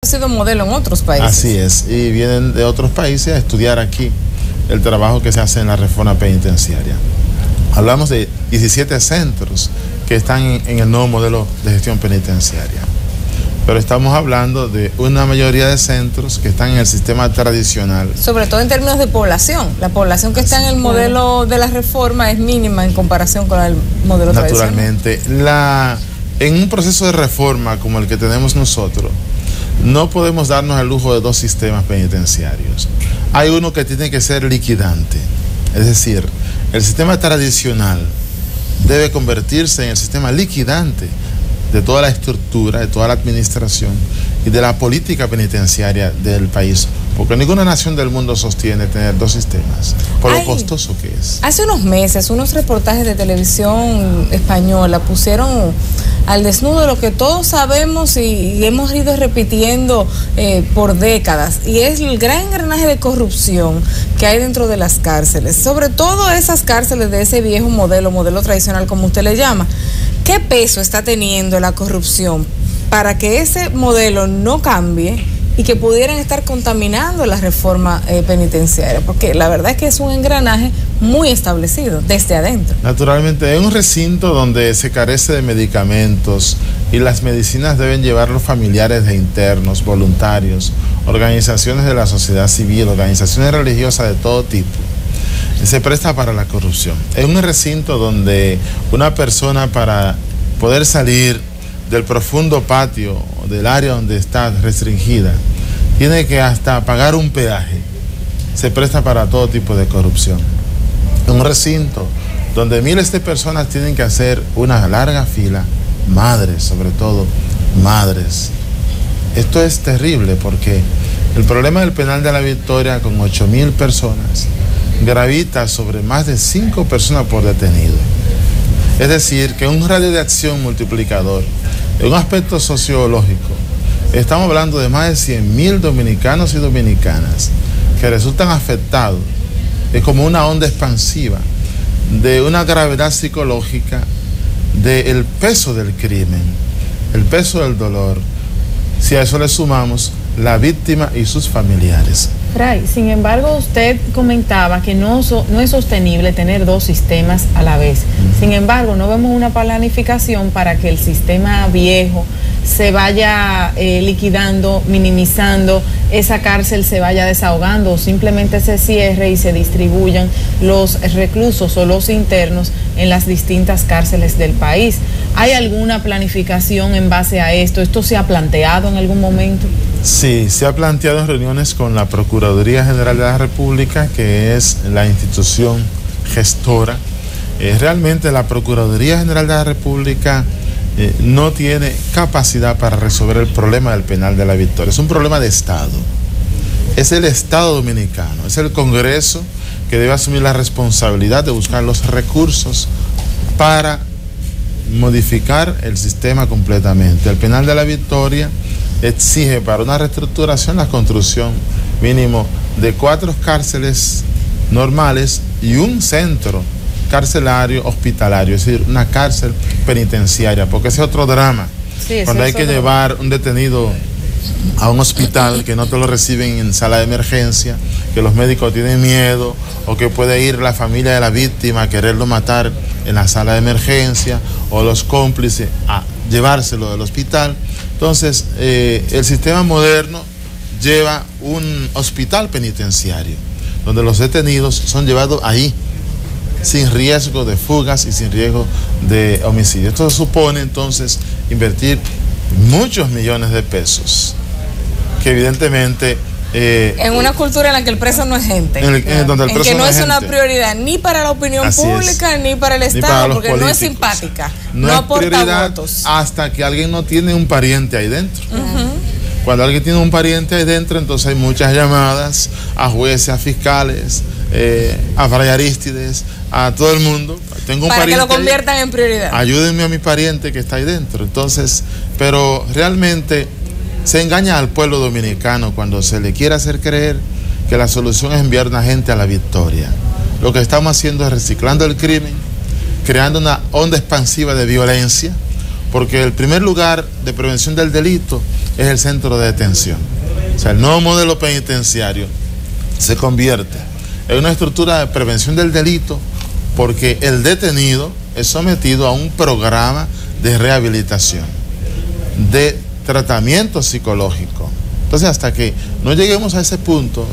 sido modelo en otros países. Así es, y vienen de otros países a estudiar aquí el trabajo que se hace en la reforma penitenciaria. Hablamos de 17 centros que están en el nuevo modelo de gestión penitenciaria, pero estamos hablando de una mayoría de centros que están en el sistema tradicional. Sobre todo en términos de población. La población que está en el modelo de la reforma es mínima en comparación con el modelo tradicional. Naturalmente, en un proceso de reforma como el que tenemos nosotros, no podemos darnos el lujo de dos sistemas penitenciarios. Hay uno que tiene que ser liquidante, es decir, el sistema tradicional debe convertirse en el sistema liquidante de toda la estructura, de toda la administración y de la política penitenciaria del país, porque ninguna nación del mundo sostiene tener dos sistemas, por lo costoso que es. Hace unos meses, unos reportajes de televisión española pusieron al desnudo lo que todos sabemos y hemos ido repitiendo por décadas, y es el gran engranaje de corrupción que hay dentro de las cárceles, sobre todo esas cárceles de ese viejo modelo tradicional, como usted le llama. ¿Qué peso está teniendo la corrupción para que ese modelo no cambie y que pudieran estar contaminando la reforma penitenciaria? Porque la verdad es que es un engranaje muy establecido desde adentro. Naturalmente, es un recinto donde se carece de medicamentos y las medicinas deben llevar los familiares de internos, voluntarios, organizaciones de la sociedad civil, organizaciones religiosas de todo tipo. Se presta para la corrupción. Es un recinto donde una persona, para poder salir del profundo patio, del área donde está restringida, tiene que hasta pagar un peaje. Se presta para todo tipo de corrupción. Es un recinto donde miles de personas tienen que hacer una larga fila, madres sobre todo, madres. Esto es terrible porque el problema del penal de La Victoria, con 8.000 personas, gravita sobre más de 5 personas por detenido. Es decir, que un radio de acción multiplicador, en un aspecto sociológico, estamos hablando de más de 100.000 dominicanos y dominicanas que resultan afectados. Es como una onda expansiva de una gravedad psicológica, del peso del crimen, el peso del dolor. Si a eso le sumamos la víctima y sus familiares. Fray, sin embargo, usted comentaba que no es sostenible tener dos sistemas a la vez. Sin embargo, no vemos una planificación para que el sistema viejo se vaya liquidando, minimizando, esa cárcel se vaya desahogando, o simplemente se cierre y se distribuyan los reclusos o los internos en las distintas cárceles del país. ¿Hay alguna planificación en base a esto? ¿Esto se ha planteado en algún momento? Sí, se ha planteado en reuniones con la Procuraduría General de la República, que es la institución gestora. Realmente la Procuraduría General de la República no tiene capacidad para resolver el problema del penal de La Victoria. Es un problema de Estado. Es el Estado dominicano, es el Congreso que debe asumir la responsabilidad de buscar los recursos para modificar el sistema completamente. El penal de La Victoria exige para una reestructuración la construcción mínimo de 4 cárceles normales y un centro carcelario hospitalario, es decir, una cárcel penitenciaria, porque ese es otro drama. Sí, cuando hay que llevar un detenido a un hospital, que no te lo reciben en sala de emergencia, que los médicos tienen miedo, o que puede ir la familia de la víctima a quererlo matar en la sala de emergencia, o los cómplices a llevárselo del hospital. Entonces, el sistema moderno lleva un hospital penitenciario, donde los detenidos son llevados ahí, sin riesgo de fugas y sin riesgo de homicidio. Esto supone entonces invertir muchos millones de pesos, que evidentemente... en una cultura en la que el preso no es gente, donde el preso que no es una gente. Prioridad ni para la opinión pública ni para el Estado, porque políticos. No es simpática, no aporta votos. Hasta que alguien no tiene un pariente ahí dentro. Cuando alguien tiene un pariente ahí dentro, entonces hay muchas llamadas a jueces, a fiscales, a Fray Arístides, a todo el mundo. Tengo un para pariente que lo conviertan ahí, en prioridad. Ayúdenme a mi pariente que está ahí dentro. Entonces, pero realmente se engaña al pueblo dominicano cuando se le quiere hacer creer que la solución es enviar una gente a La Victoria. Lo que estamos haciendo es reciclando el crimen, creando una onda expansiva de violencia, porque el primer lugar de prevención del delito es el centro de detención. O sea, el nuevo modelo penitenciario se convierte en una estructura de prevención del delito porque el detenido es sometido a un programa de rehabilitación, de tratamiento psicológico. Entonces, hasta que no lleguemos a ese punto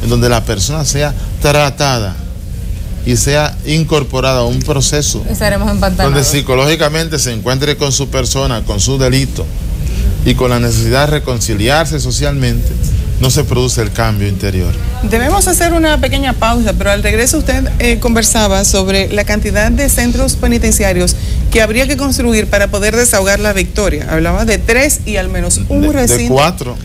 en donde la persona sea tratada y sea incorporada a un proceso donde psicológicamente se encuentre con su persona, con su delito y con la necesidad de reconciliarse socialmente, no se produce el cambio interior. Debemos hacer una pequeña pausa, pero al regreso usted conversaba sobre la cantidad de centros penitenciarios que habría que construir para poder desahogar la Victoria. Hablaba de 3 y al menos un recinto. De 4.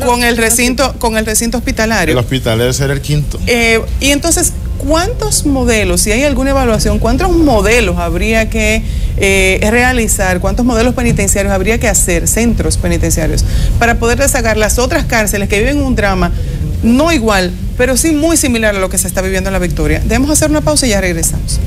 Con el recinto hospitalario. El hospitalario será el 5º. Y entonces, ¿cuántos modelos, si hay alguna evaluación, cuántos modelos habría que realizar, cuántos modelos penitenciarios habría que hacer, centros penitenciarios, para poder desahogar las otras cárceles que viven un drama no igual, pero sí muy similar a lo que se está viviendo en la Victoria? Debemos hacer una pausa y ya regresamos.